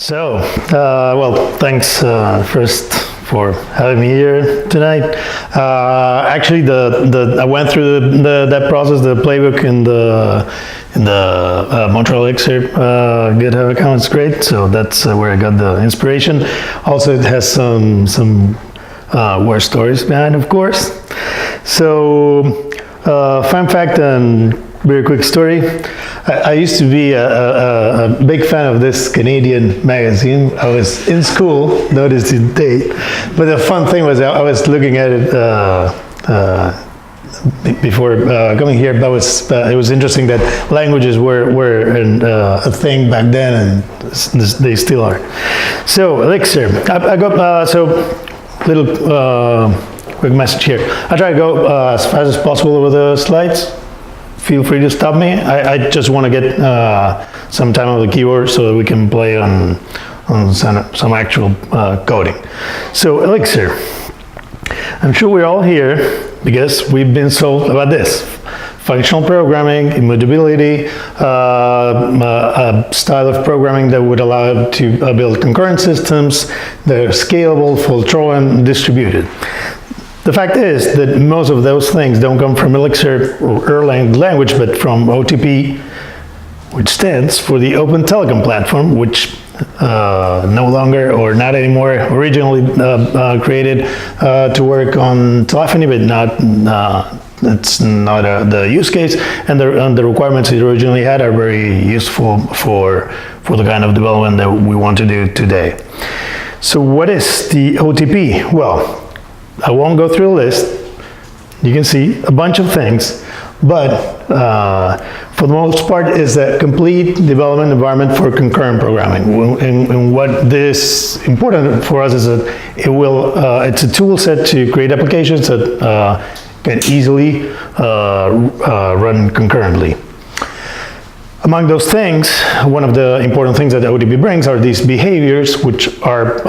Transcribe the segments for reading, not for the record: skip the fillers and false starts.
Well, thanks first for having me here tonight. Actually, I went through that process, the playbook in the Montreal Elixir GitHub account. It's great. So that's where I got the inspiration. Also, it has some war stories behind, of course. So, fun fact and very quick story. I used to be a big fan of this Canadian magazine. I was in school, noticed the date, but the fun thing was I was looking at it before coming here. But it was interesting that languages were a thing back then, and they still are. So Elixir, I got little quick message here. I try to go as fast as possible over the slides. Feel free to stop me. I just want to get some time on the keyboard so that we can play on some actual coding. So Elixir, I'm sure we're all here because we've been sold about this. Functional programming, immutability, a style of programming that would allow you to build concurrent systems that are scalable, fault-tolerant, and distributed. The fact is that most of those things don't come from Elixir or Erlang language, but from OTP, which stands for the Open Telecom platform, which no longer or not anymore originally created to work on telephony, but it's not the use case, and the requirements it originally had are very useful for the kind of development that we want to do today. So what is the OTP? Well, I won't go through a list. You can see a bunch of things, but for the most part, is a complete development environment for concurrent programming. And what this is important for us is that it's a tool set to create applications that can easily run concurrently. Among those things, one of the important things that the OTP brings are these behaviors, which are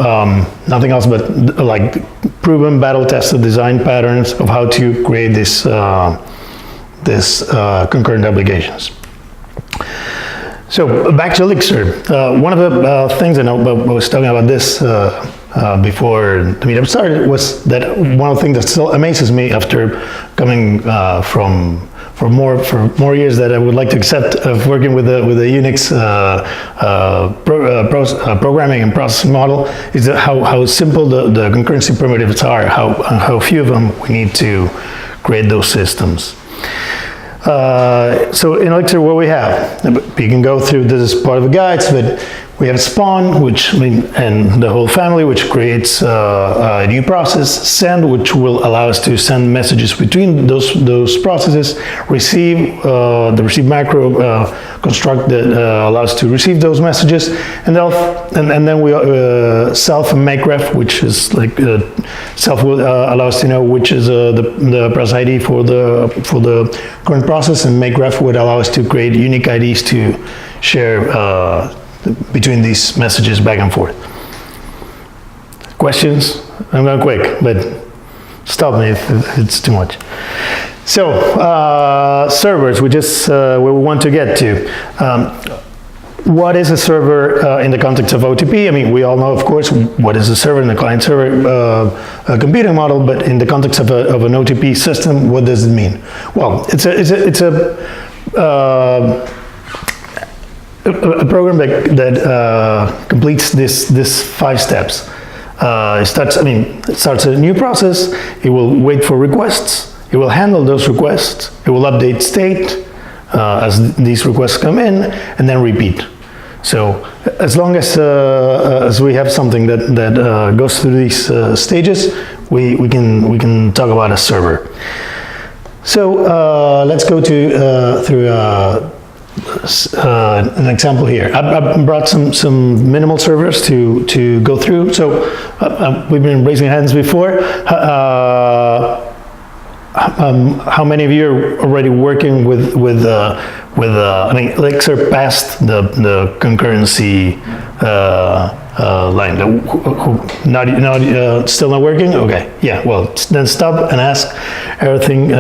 nothing else but like proven, battle-tested design patterns of how to create this concurrent applications. So back to Elixir. One of the things I was talking about this before the meetup started was that one of the things that still amazes me after coming for more years that I would like to accept of working with the Unix programming and processing model is that how simple the concurrency primitives are, how few of them we need to create those systems. So in Elixir, what we have, you can go through, this is part of the guides, but we have spawn, and the whole family, which creates a new process, send, which will allow us to send messages between those processes, receive, the receive macro construct that allows to receive those messages, and then we self and makeref, which is like self will allow us to know which is the process ID for the current process, and makeref would allow us to create unique IDs to share between these messages back and forth. Questions? I'm going quick, but stop me if it's too much. So, servers, which is where we want to get to. What is a server in the context of OTP? I mean, we all know, of course, what is a server in the client-server computing model, but in the context of an OTP system, what does it mean? Well, it's a program that completes this 5 steps. It starts a new process. It will wait for requests. It will handle those requests. It will update state as these requests come in, and then repeat. So as long as we have something that goes through these stages, we can talk about a server. So let's go through an example here. I brought some minimal servers to go through. So we've been raising hands before. How many of you are already working with I mean, Elixir passed the concurrency line. Still not working? Okay. Yeah. Well, then stop and ask everything.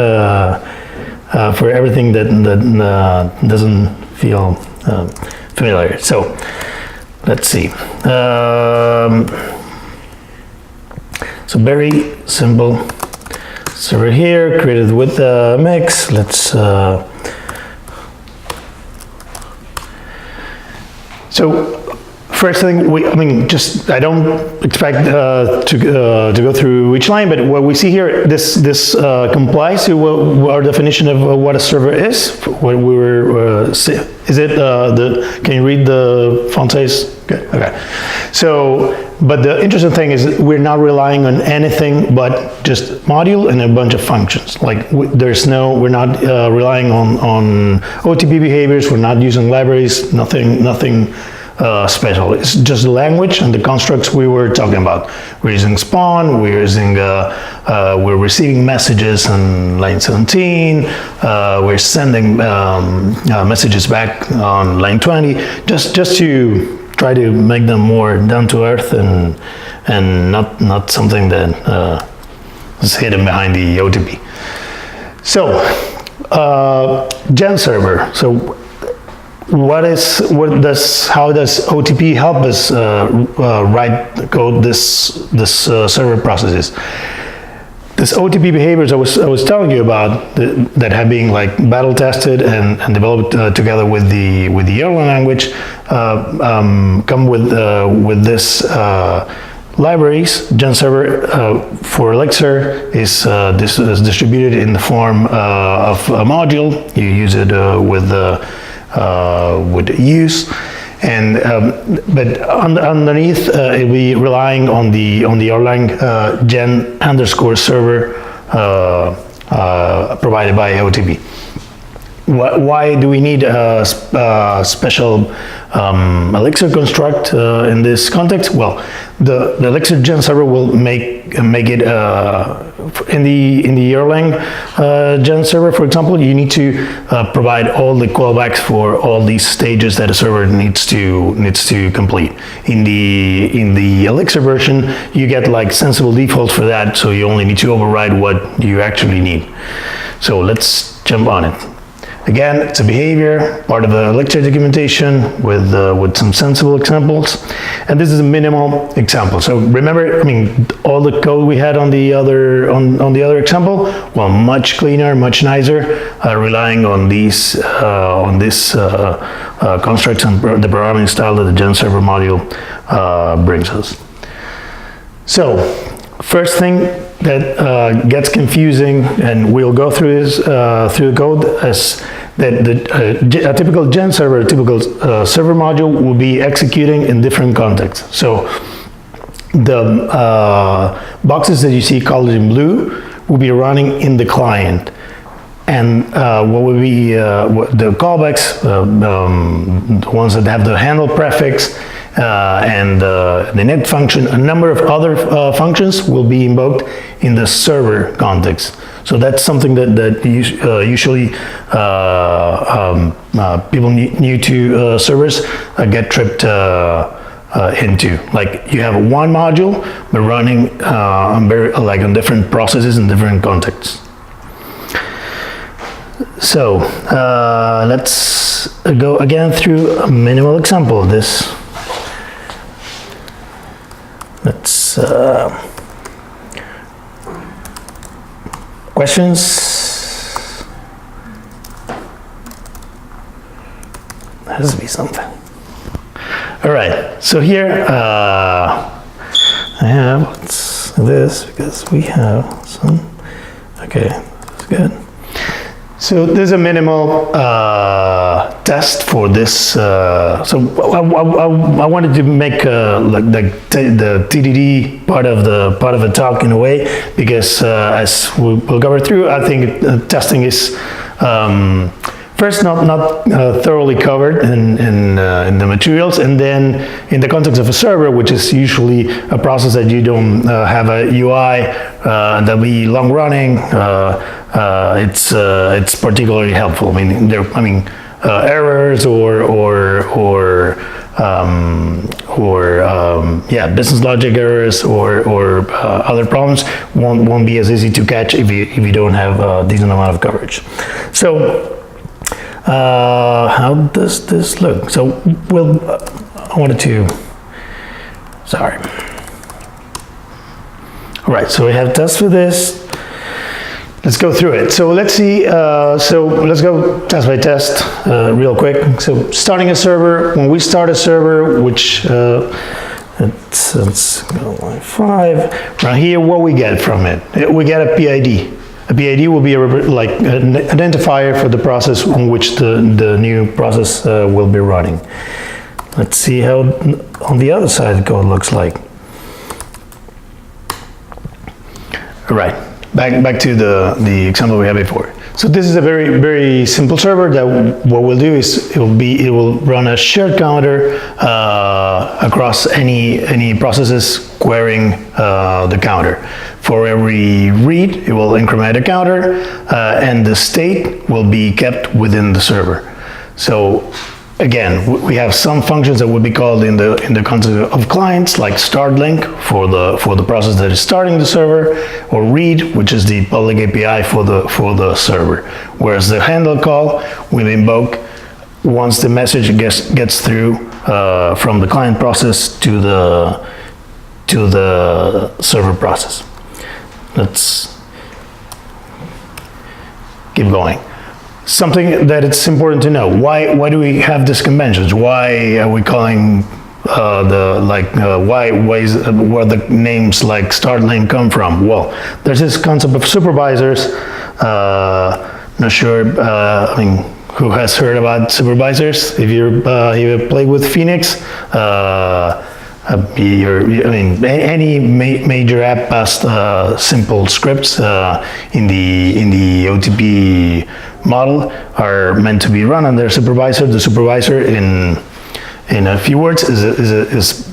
For everything that doesn't feel familiar. So let's see. So very simple server here, created with a mix. Let's so first thing, I don't expect to go through each line, but what we see here, this complies to our definition of what a server is. What we were, is it can you read the font size? Okay. So, but the interesting thing is we're not relying on anything but just module and a bunch of functions. Like we're not relying on OTP behaviors. We're not using libraries. Nothing special. It's just the language and the constructs we were talking about. We're using spawn, we're receiving messages on line 17, we're sending messages back on line 20, just to try to make them more down to earth and not something that is hidden behind the OTP. So, GenServer. So, how does OTP help us write code this server processes? This OTP behaviors I was telling you about that have been like battle tested and developed together with the Erlang language come with this libraries. GenServer for Elixir is distributed in the form of a module. You use it with use, and but underneath it'll be relying on the Erlang gen_server provided by OTP. Why do we need a special Elixir construct in this context? Well, the Elixir GenServer will make it in the Erlang GenServer, for example. You need to provide all the callbacks for all these stages that a server needs to complete. In the Elixir version, you get like sensible defaults for that, so you only need to override what you actually need. So let's jump on it. Again, it's a behavior, part of the Elixir documentation with some sensible examples. And this is a minimal example. So remember, all the code we had on the other example, well, much cleaner, much nicer, relying on these constructs and the programming style that the GenServer module brings us. So, first thing that gets confusing, and we'll go through this through the code, is that a typical GenServer, a typical server module will be executing in different contexts. So the boxes that you see colored in blue will be running in the client, and what will be the callbacks, the ones that have the handle prefix, and the init function, a number of other functions will be invoked in the server context. So that's something that usually people new to servers get tripped into. Like you have one module, but running on different processes in different contexts. So let's go again through a minimal example of this. Let's questions? There has to be something. All right, so here I have this because we have some. Okay, that's good. So there's a minimal test for this. So I wanted to make the TDD part of the talk in a way, because as we'll cover through, I think testing is first not thoroughly covered in the materials, and then in the context of a server, which is usually a process that you don't have a UI that'll be long running. It's particularly helpful. Errors or business logic errors or other problems won't be as easy to catch if you don't have a decent amount of coverage. So how does this look? So I wanted to, sorry. All right, so we have tests for this. Let's go through it. So let's see, so let's go test by test real quick. So starting a server, when we start a server, which let's go line 5. Right here, what we get from it? We get a PID. A PID will be like an identifier for the process on which the new process will be running. Let's see how on the other side the code looks like. All right, back to the example we had before. So this is a very simple server that what we'll do is it will run a shared counter across any processes querying the counter. For every read, it will increment a counter, and the state will be kept within the server. So again, we have some functions that would be called in the context of clients, like start link for the process that is starting the server, or read, which is the public API for the server. Whereas the handle call will invoke once the message gets through from the client process to the server process. Let's keep going. Something that it's important to know. Why do we have these conventions? Why are we calling where the names like start link come from? Well, there's this concept of supervisors. Not sure, I mean, who has heard about supervisors? If you play with Phoenix, any major app past simple scripts in the OTP model are meant to be run on their supervisor. The supervisor, in a few words, is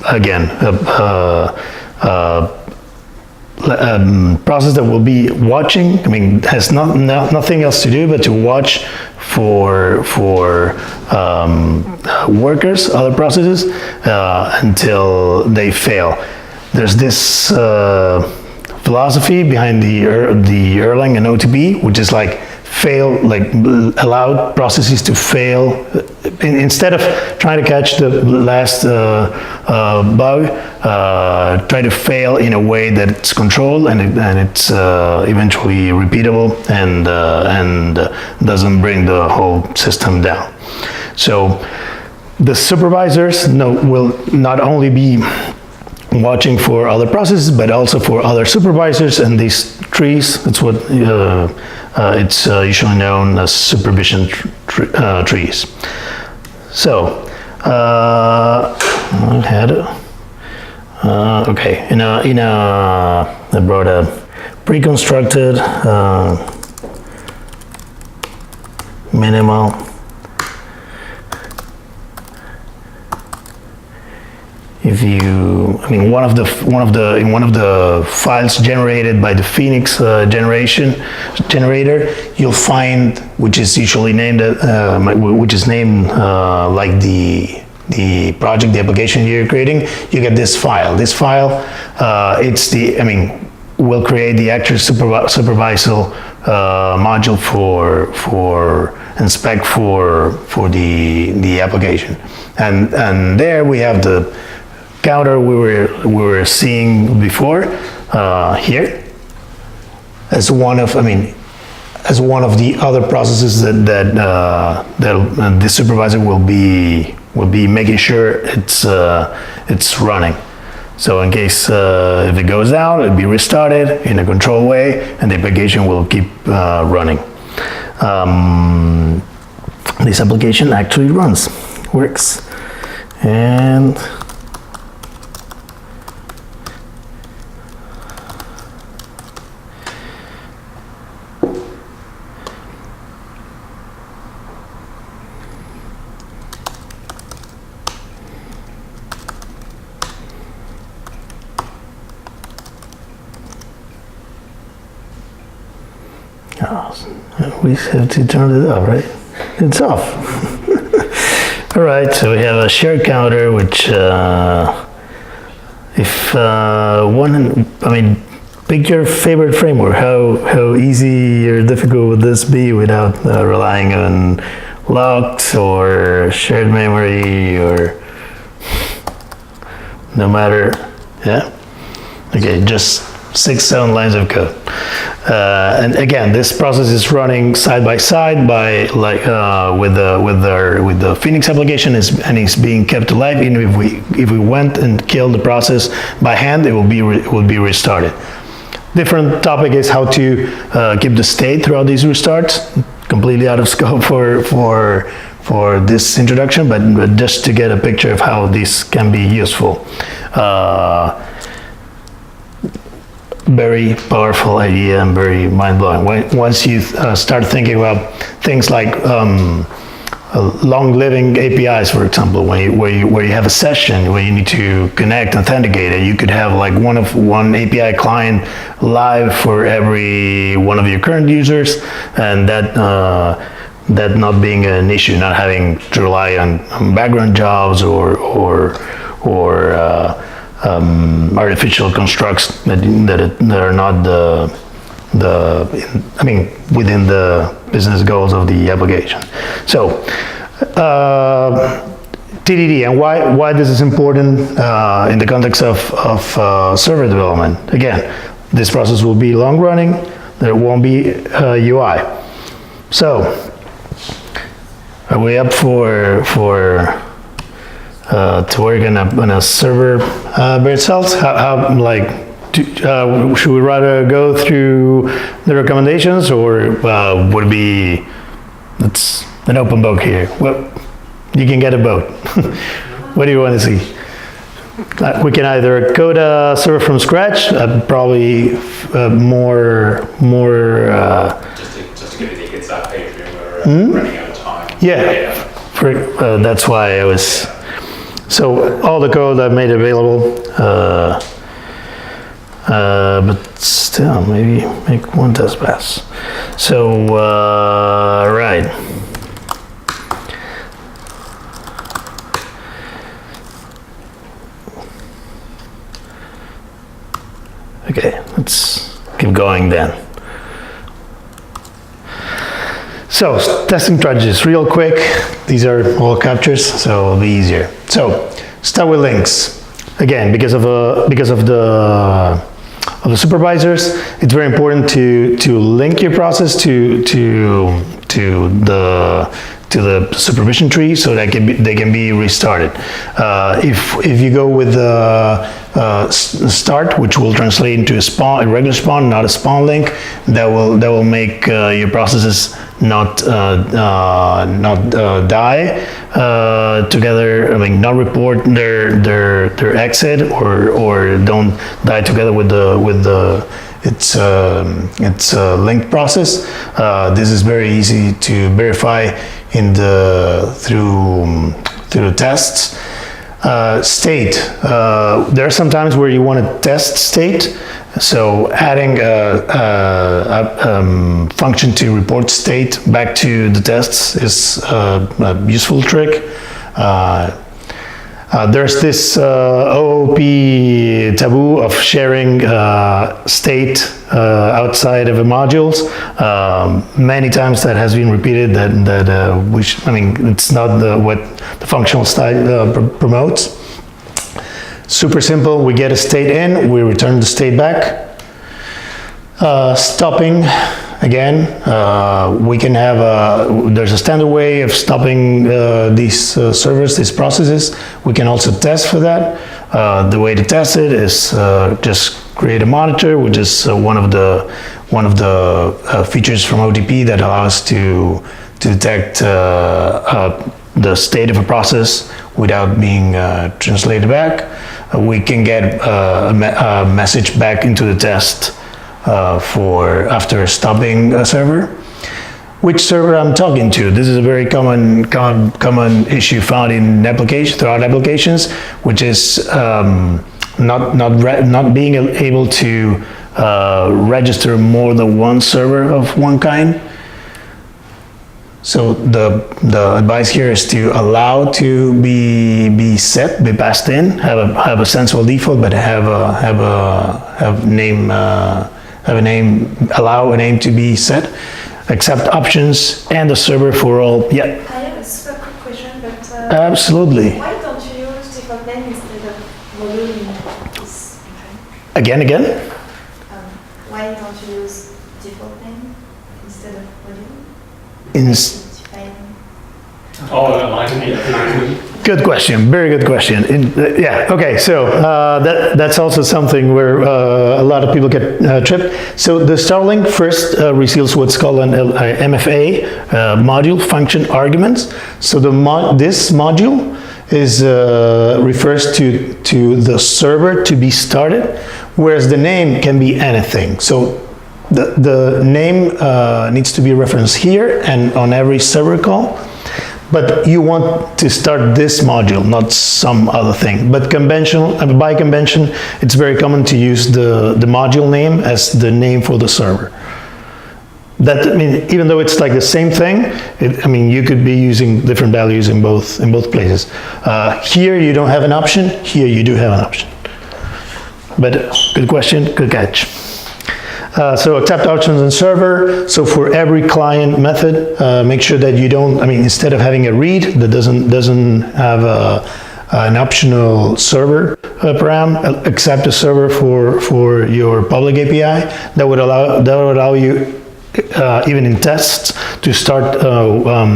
again a process that will be watching. I mean, has nothing else to do but to watch for workers, other processes, until they fail. There's this philosophy behind the Erlang and OTP, which is like allow processes to fail. Instead of trying to catch the last bug, try to fail in a way that it's controlled and it's eventually repeatable and doesn't bring the whole system down. So the supervisors will not only be watching for other processes, but also for other supervisors, and these trees, that's what it's usually known as supervision trees. So, I had okay, I brought a pre-constructed minimal in one of the files generated by the Phoenix generator, you'll find, which is usually named like the project, the application you're creating. You get this file. This file, will create the actual supervisor module for and spec for the application, and there we have the counter we were seeing before here as one of the other processes that the supervisor will be making sure it's running. So in case if it goes down, it'll be restarted in a controlled way, and the application will keep running. This application actually works, and we have to turn it off, right? It's off. All right, so we have a shared counter, which pick your favorite framework. How easy or difficult would this be without relying on locks or shared memory or No matter, yeah? Okay, just 6-7 lines of code. And again, this process is running side by side with the Phoenix application, and it's being kept alive. Even if we went and killed the process by hand, it will be restarted. Different topic is how to keep the state throughout these restarts. Completely out of scope for this introduction, but just to get a picture of how this can be useful. Very powerful idea and very mind-blowing. Once you start thinking about things like long-living APIs, for example, where you have a session where you need to connect, authenticate it, you could have like one API client live for every one of your current users, and that not being an issue, not having to rely on background jobs or artificial constructs that are not within the business goals of the application. So, TDD, and why this is important in the context of server development. Again, this process will be long running. There won't be UI. So, are we up for to work on a server by itself? Should we rather go through the recommendations, or would it be, it's an open book here? Well, you can get a vote. What do you want to see? We can either code a server from scratch, probably more. Just to get it, it's that Adrián, we're running out of time. Yeah. That's why I was. So all the code I've made available, but still maybe make one test pass. So right. Okay, let's keep going then. So, testing strategies, real quick. These are all captures, so it'll be easier. So, start with links. Again, because of the supervisors, it's very important to link your process to the supervision tree so that they can be restarted. If you go with the start, which will translate into a regular spawn, not a spawn link, that will make your processes not die together. I mean, not report their exit or don't die together with its linked process. This is very easy to verify through the tests. State. There are some times where you want to test state, so adding a function to report state back to the tests is a useful trick. There's this OOP taboo of sharing state outside of the modules. Many times that has been repeated. It's not what the functional style promotes. Super simple. We get a state in, we return the state back. Stopping. Again, we can have there's a standard way of stopping these servers, these processes. We can also test for that. The way to test it is just create a monitor, which is one of the features from OTP that allows to detect the state of a process without being translated back. We can get a message back into the test after stopping a server. Which server I'm talking to? This is a very common issue found in throughout applications, which is not being able to register more than one server of one kind. So the advice here is to allow to be passed in, have a sensible default, but allow a name to be set, accept options, and the server for all. Yeah. I have a super quick question, but absolutely. Why don't you use default module in this function? Again? Why don't you use default name instead of module? Good question. Very good question. Yeah. Okay. So that's also something where a lot of people get tripped. So the Starlink first receives what's called an MFA module function arguments. So this module is refers to the server to be started, whereas the name can be anything. So the name needs to be referenced here and on every server call. But you want to start this module, not some other thing. But by convention, it's very common to use the module name as the name for the server. Even though it's like the same thing, you could be using different values in both places. Here you don't have an option. Here you do have an option. But good question, good catch. So accept options in server. So for every client method, make sure that you don't, instead of having a read that doesn't have an optional server param, accept a server for your public API. That would allow you, even in tests, to start,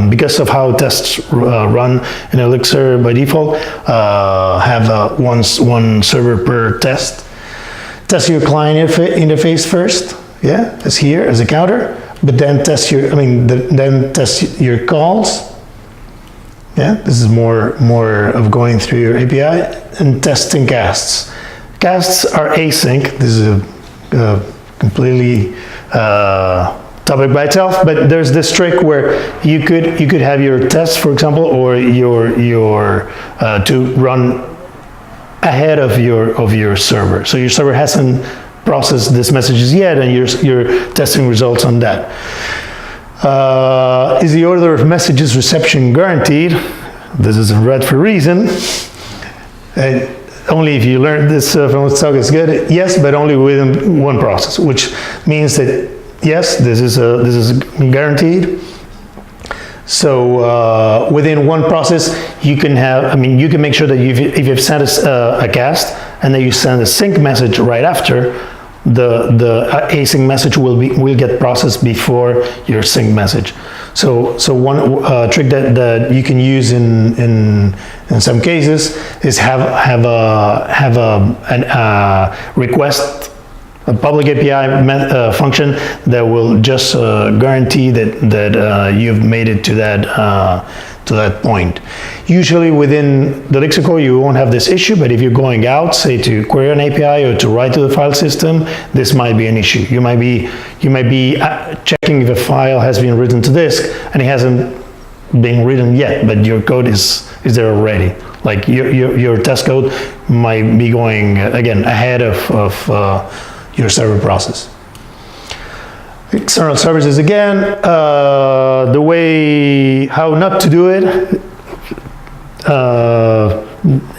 because of how tests run in Elixir by default, have one server per test. Test your client interface first, yeah, as here, as a counter, but then test your calls. Yeah, this is more of going through your API, and testing casts. Casts are async. This is a completely topic by itself, but there's this trick where you could have your tests, for example, or your to run ahead of your server. So your server hasn't processed these messages yet, and you're testing results on that. Is the order of messages reception guaranteed? This is in red for a reason. Only if you learned this from this talk is good. Yes, but only within one process, which means that yes, this is guaranteed. So within one process, you can have, you can make sure that if you've sent a cast and then you send a sync message right after, the async message will get processed before your sync message. So one trick that you can use in some cases is have a request, a public API function that will just guarantee that you've made it to that point. Usually within the Elixir core you won't have this issue, but if you're going out, say to query an API or to write to the file system, this might be an issue. You might be checking if a file has been written to disk and it hasn't been written yet, but your code is there already. Like your test code might be going again ahead of your server process. External services again, the way how not to do it.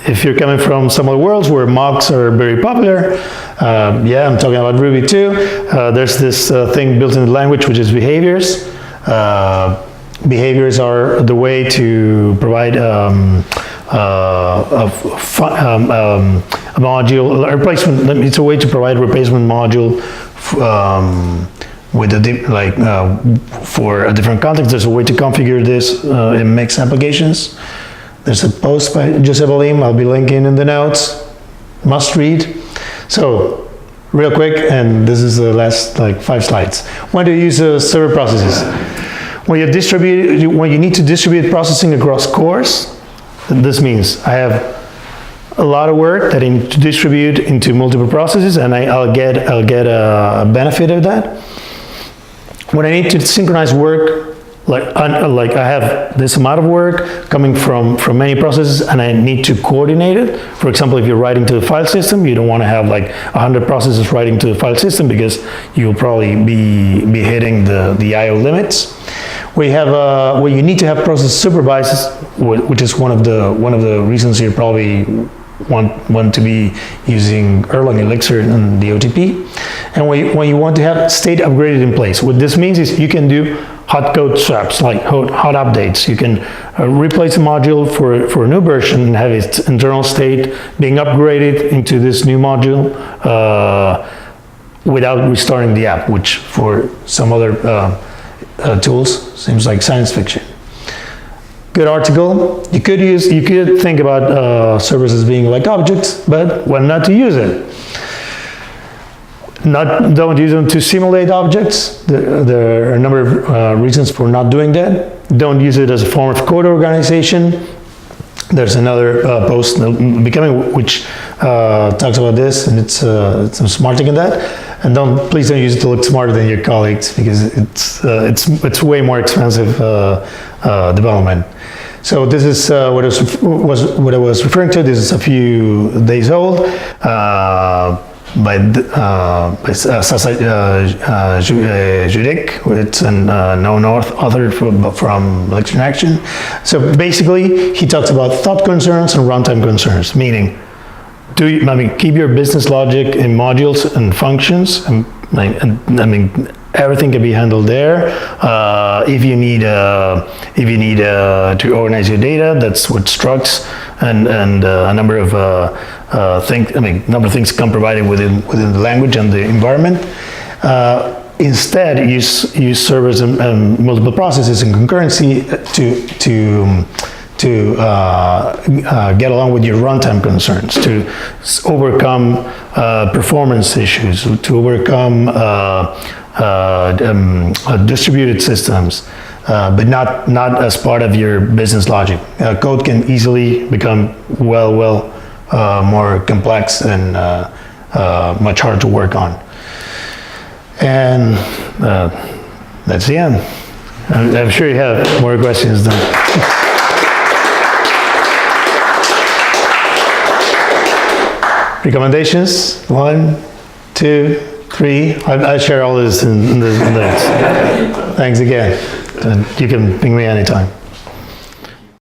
If you're coming from some other worlds where mocks are very popular, yeah, I'm talking about Ruby too. There's this thing built in the language which is behaviors. Behaviors are the way to provide a module, a replacement. It's a way to provide replacement module with for a different context. There's a way to configure this in mixed applications. There's a post by Josep Olim, I'll be linking in the notes. Must read. So, real quick, and this is the last 5 slides. When to use server processes? When you need to distribute processing across cores, this means I have a lot of work that I need to distribute into multiple processes, and I'll get a benefit of that. When I need to synchronize work, like I have this amount of work coming from many processes, and I need to coordinate it. For example, if you're writing to the file system, you don't want to have 100 processes writing to the file system because you'll probably be hitting the I/O limits. We have where you need to have process supervises, which is one of the reasons you probably want to be using Erlang, Elixir, and the OTP. And when you want to have state upgraded in place, what this means is you can do hot code swaps, like hot updates. You can replace a module for a new version and have its internal state being upgraded into this new module without restarting the app, which for some other tools seems like science fiction. Good article. You could think about servers as being like objects, but when not to use it. Don't use them to simulate objects. There are a number of reasons for not doing that. Don't use it as a form of code organization. There's another post, Becoming, which talks about this, and it's some smarting in that. And please don't use it to look smarter than your colleagues, because it's way more expensive development. So this is what I was referring to. This is a few days old. By Sasa Judik. It's a known author from Elixir in Action. So basically, he talks about thought concerns and runtime concerns, meaning, keep your business logic in modules and functions, and everything can be handled there. If you need to organize your data, that's what structs and a number of things come provided within the language and the environment. Instead, use servers and multiple processes and concurrency to get along with your runtime concerns, to overcome performance issues, to overcome distributed systems, but not as part of your business logic. Code can easily become more complex and much harder to work on. And that's the end. I'm sure you have more questions than. Recommendations? 1, 2, 3. I share all this in the notes. Thanks again. And you can ping me anytime.